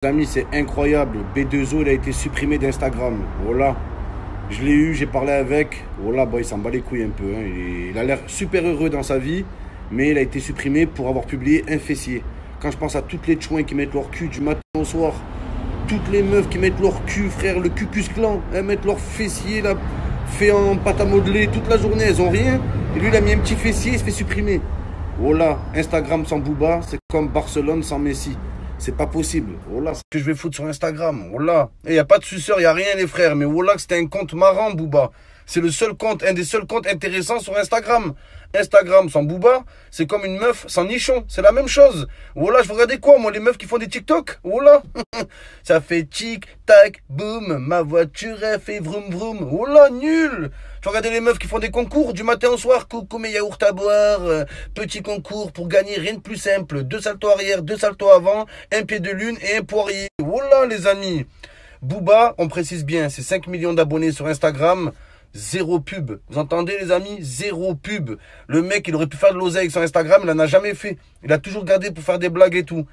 Amis, c'est incroyable. B2O, il a été supprimé d'Instagram. Voilà. Je l'ai eu, j'ai parlé avec. Voilà, bon, il s'en bat les couilles un peu. Hein. Il a l'air super heureux dans sa vie, mais il a été supprimé pour avoir publié un fessier. Quand je pense à toutes les chouins qui mettent leur cul du matin au soir, toutes les meufs qui mettent leur cul, frère, le Cucus Clan, elles mettent leur fessier là, fait en pâte à modeler toute la journée, elles ont rien. Et lui, il a mis un petit fessier, il se fait supprimer. Voilà, Instagram sans Booba, c'est comme Barcelone sans Messi. C'est pas possible. Voilà, ce que je vais foutre sur Instagram. Voilà. Et y a pas de suceur, y a rien les frères. Mais voilà que c'était un compte marrant, Booba. C'est le seul compte, un des seuls comptes intéressants sur Instagram. Instagram sans Booba, c'est comme une meuf sans nichon. C'est la même chose. Voilà, je vous regardez quoi, moi, les meufs qui font des TikTok. Voilà. Ça fait tic, tac, boum. Ma voiture, elle fait vroom vroom. Voilà, nul. Tu regardez les meufs qui font des concours du matin au soir. Coucou mes yaourts à boire. Petit concours pour gagner, rien de plus simple. 2 saltos arrière, 2 saltos avant, un pied de lune et un poirier. Voilà, les amis. Booba, on précise bien, c'est 5 millions d'abonnés sur Instagram. Zéro pub. Vous entendez les amis? Zéro pub. Le mec, il aurait pu faire de l'oseille sur Instagram, il en a jamais fait. Il a toujours gardé pour faire des blagues et tout.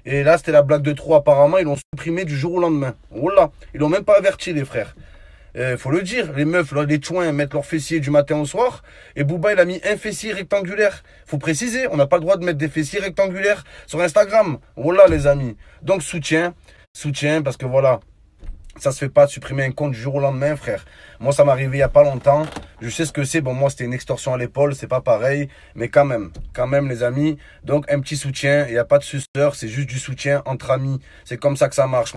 Et là, c'était la blague de trop apparemment. Ils l'ont supprimé du jour au lendemain. Voilà. Ils l'ont même pas averti, les frères. Faut le dire. Les meufs, là, les chouins mettent leur fessier du matin au soir. Et Booba, il a mis un fessier rectangulaire. Faut préciser, on n'a pas le droit de mettre des fessiers rectangulaires sur Instagram. Voilà, les amis. Donc, soutien. Soutien, parce que voilà. Ça se fait pas de supprimer un compte du jour au lendemain, frère. Moi, ça m'est arrivé il y a pas longtemps. Je sais ce que c'est. Bon, moi, c'était une extorsion à l'épaule. C'est pas pareil. Mais quand même, les amis. Donc, un petit soutien. Il n'y a pas de suceur. C'est juste du soutien entre amis. C'est comme ça que ça marche.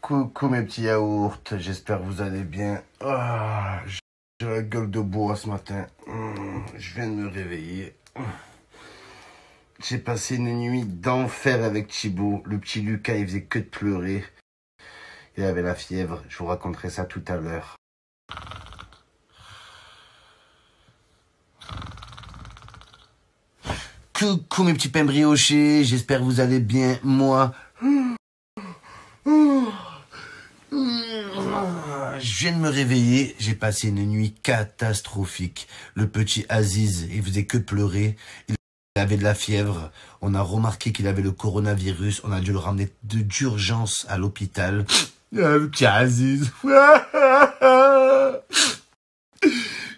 Coucou mes petits yaourts. J'espère que vous allez bien. Ah, j'ai la gueule de bois ce matin. Je viens de me réveiller. J'ai passé une nuit d'enfer avec Thibaut. Le petit Lucas, il faisait que de pleurer. Il avait la fièvre. Je vous raconterai ça tout à l'heure. Coucou mes petits pains briochés. J'espère que vous allez bien. Moi, je viens de me réveiller. J'ai passé une nuit catastrophique. Le petit Aziz, il faisait que pleurer. Il avait de la fièvre, on a remarqué qu'il avait le coronavirus, on a dû le ramener d'urgence à l'hôpital. Le petit Aziz. Je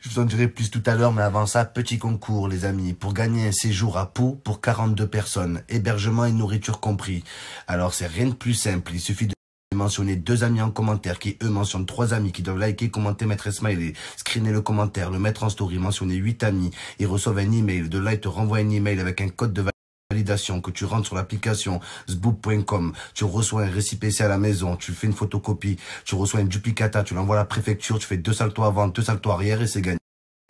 vous en dirai plus tout à l'heure, mais avant ça, petit concours les amis, pour gagner un séjour à Pau pour 42 personnes, hébergement et nourriture compris. Alors c'est rien de plus simple, il suffit de mentionner 2 amis en commentaire, qui eux mentionnent 3 amis, qui doivent liker, commenter, mettre un smiley, screener le commentaire, le mettre en story, mentionner 8 amis, ils reçoivent un email, de là ils te renvoient un email avec un code de validation que tu rentres sur l'application sboop.com, tu reçois un récipient à la maison, tu fais une photocopie, tu reçois un duplicata, tu l'envoies à la préfecture, tu fais 2 saltos avant, 2 saltos arrière et c'est gagné.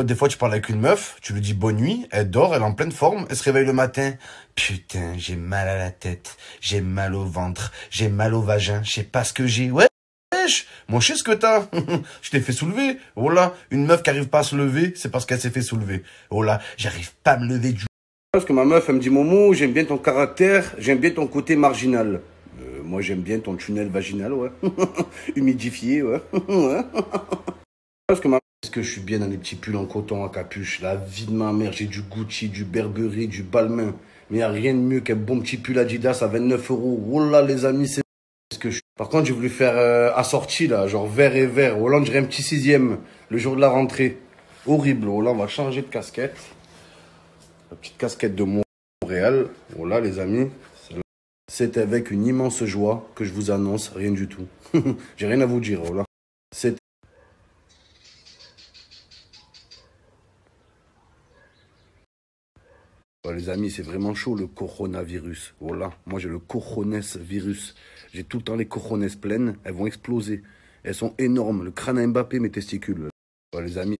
Des fois, tu parles avec une meuf, tu lui dis bonne nuit, elle dort, elle est en pleine forme, elle se réveille le matin. Putain, j'ai mal à la tête, j'ai mal au ventre, j'ai mal au vagin, je sais pas ce que j'ai. Ouais, moi je sais ce que t'as. Je t'ai fait soulever. Voilà, une meuf qui arrive pas à se lever, c'est parce qu'elle s'est fait soulever. Voilà, j'arrive pas à me lever du... Parce que ma meuf, elle me dit, Momo, j'aime bien ton caractère, j'aime bien ton côté marginal. Moi, j'aime bien ton tunnel vaginal, ouais. Humidifié, ouais. Parce que est-ce que je suis bien dans les petits pulls en coton à capuche? La vie de ma mère, j'ai du Gucci, du Burberry, du Balmain. Mais il n'y a rien de mieux qu'un bon petit pull Adidas à 29 €. Oh là, les amis, c'est ce que je suis. Par contre, j'ai voulu faire assorti, là, genre vert et vert. Oh là, on dirait un petit 6e, le jour de la rentrée. Horrible. Oh là, on va changer de casquette. La petite casquette de Montréal. Oh là, les amis. C'est avec une immense joie que je vous annonce rien du tout. J'ai rien à vous dire. Oh là. C'est... Les amis, c'est vraiment chaud le coronavirus. Voilà, moi j'ai le coronès virus. J'ai tout le temps les coronès pleines, elles vont exploser. Elles sont énormes, le crâne à Mbappé, mes testicules. Les amis.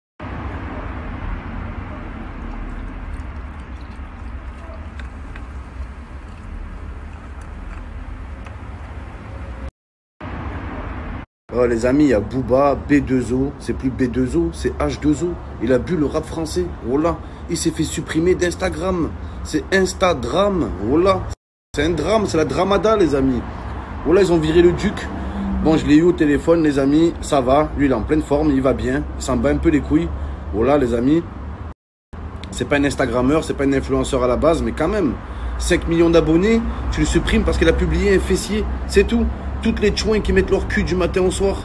Oh les amis, il y a Booba, B2O, c'est plus B2O, c'est H2O. Il a bu le rap français, voilà. Il s'est fait supprimer d'Instagram. C'est Instagram, voilà. C'est un drame, c'est la dramada les amis. Voilà, ils ont viré le duc. Bon, je l'ai eu au téléphone les amis, ça va. Lui il est en pleine forme, il va bien. Il s'en bat un peu les couilles. Voilà les amis. C'est pas un Instagrammeur, c'est pas un influenceur à la base, mais quand même. 5 millions d'abonnés, tu le supprimes parce qu'elle a publié un fessier. C'est tout. Toutes les chouins qui mettent leur cul du matin au soir.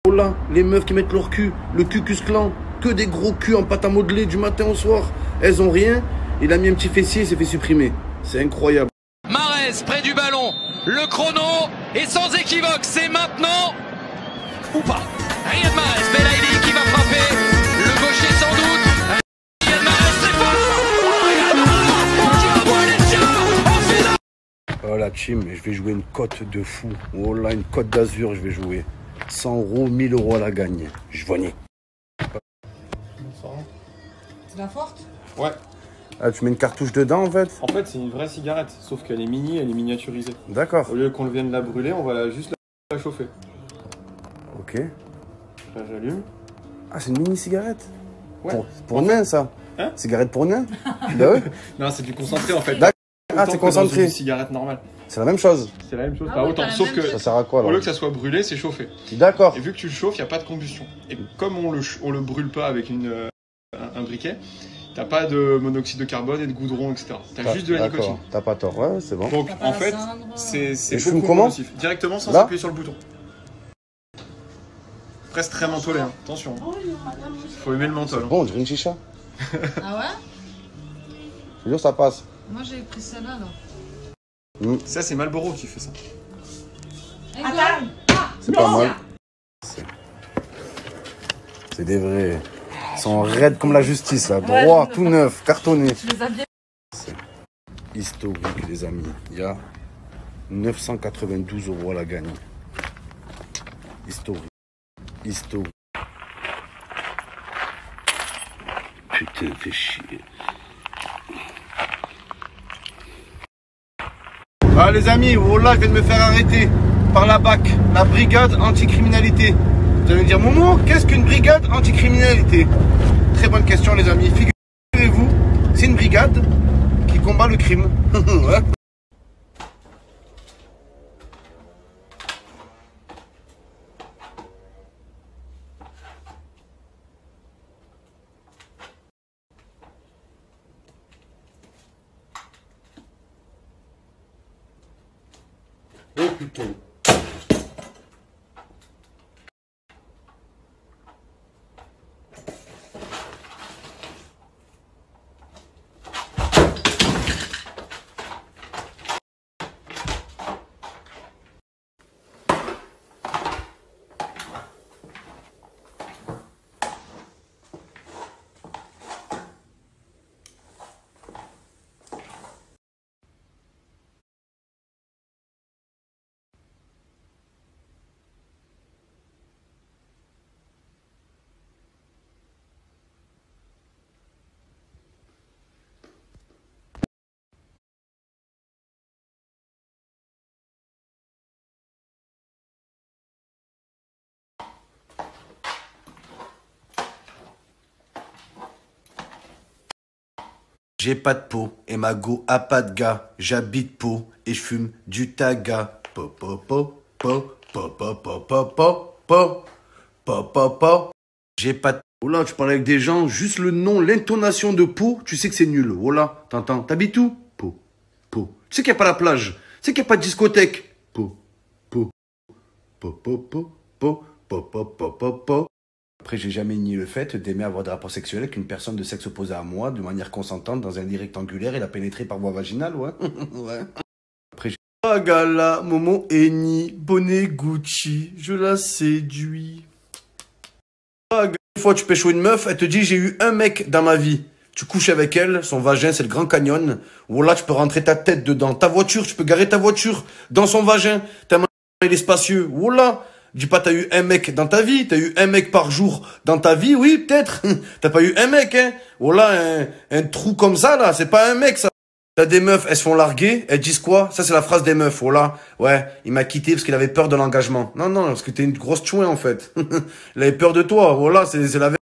Oh là, les meufs qui mettent leur cul. Le cucus clan. Que des gros culs en pâte à modeler du matin au soir. Elles ont rien. Il a mis un petit fessier, il s'est fait supprimer. C'est incroyable. Mahrez près du ballon. Le chrono est sans équivoque. C'est maintenant ou pas. Riyad Mahrez, Belaïli qui va frapper. Le gaucher sans doute. Riyad Mahrez, c'est fort. Riyad Mahrez qui envoie les tirs en finale. Oh la team, je vais jouer une cote de fou. Oh là, une cote d'azur, je vais jouer. 100 euros, 1000 euros à la gagne. Je voyais. C'est la forte? Ouais. Ah, tu mets une cartouche dedans en fait? En fait, c'est une vraie cigarette, sauf qu'elle est mini, elle est miniaturisée. D'accord. Au lieu qu'on vienne la brûler, on va juste la chauffer. Ok. Là, j'allume. Ah, c'est une mini cigarette? Ouais. Pour nain ça? Hein? Cigarette pour nain? Bah ouais. Non, c'est du concentré en fait. D'accord. Ah, Autant c'est que dans concentré. une cigarette normale. C'est la même chose. C'est la même chose, Ah pas ouais, autant. t'as la Sauf même que, chose. Ça sert à quoi au lieu alors? que ça soit brûlé, c'est chauffé. D'accord. Et vu que tu le chauffes, il n'y a pas de combustion. Et comme on le brûle pas avec un briquet, t'as pas de monoxyde de carbone et de goudron, etc. T'as juste de la nicotine. D'accord, t'as pas tort. Ouais, c'est bon. Donc T'as pas en la fait, cendre. c'est Et je fume beaucoup comment? moins nocif. Directement sans Là appuyer sur le bouton. Presque très mentholé, hein. Attention. Faut aimer le menthol. hein. Bon, on dirait une chicha. Ah ouais? Je veux dire, ça passe. Moi j'ai pris celle-là là. Ça, c'est Marlboro qui fait ça. C'est pas mal. C'est des vrais. Ils sont raides comme la justice, là. Droit, tout neuf, cartonné. Tu les as bien. Historique, les amis. Il y a 992 euros à la gagne. Historique. Historique. Putain, fais chier. Ah les amis, oh là, je viens de me faire arrêter par la BAC, la brigade anticriminalité. Vous allez me dire, Momo, qu'est-ce qu'une brigade anticriminalité? Très bonne question les amis. Figurez-vous, c'est une brigade qui combat le crime. Ouais. Oh putain. J'ai pas de peau et ma go a pas de gars. J'habite Pau et je fume du taga. Po po po po po po po po po po po po po. J'ai pas de... Oh là, tu parles avec des gens, juste le nom, l'intonation de Pau, tu sais que c'est nul. Oh là, t'entends? T'habites où? Pau, Pau. Tu sais qu'il n'y a pas la plage. Tu sais qu'il n'y a pas de discothèque. Pau, Pau, po po po po po po po po po. Après, j'ai jamais nié le fait d'aimer avoir des rapports sexuels avec une personne de sexe opposé à moi, de manière consentante, dans un lit rectangulaire et la pénétrer par voie vaginale, ouais. Ouais. Après, j'ai... Ah, gala, Momo Eni, bonnet Gucci, je la séduis. Ah, gala, une fois, tu pécho une meuf, elle te dit, j'ai eu un mec dans ma vie. Tu couches avec elle, son vagin, c'est le Grand Canyon. Voilà, tu peux rentrer ta tête dedans. Ta voiture, tu peux garer ta voiture dans son vagin. Tellement il est spacieux. Voilà. Dis pas t'as eu un mec dans ta vie, t'as eu un mec par jour dans ta vie, oui, peut-être. T'as pas eu un mec, hein. Voilà, un trou comme ça, là, c'est pas un mec, ça. T'as des meufs, elles se font larguer, elles disent quoi? Ça, c'est la phrase des meufs, voilà. Ouais, il m'a quitté parce qu'il avait peur de l'engagement. Non, non, parce que t'es une grosse chouin, en fait. Il avait peur de toi, voilà, c'est la vérité.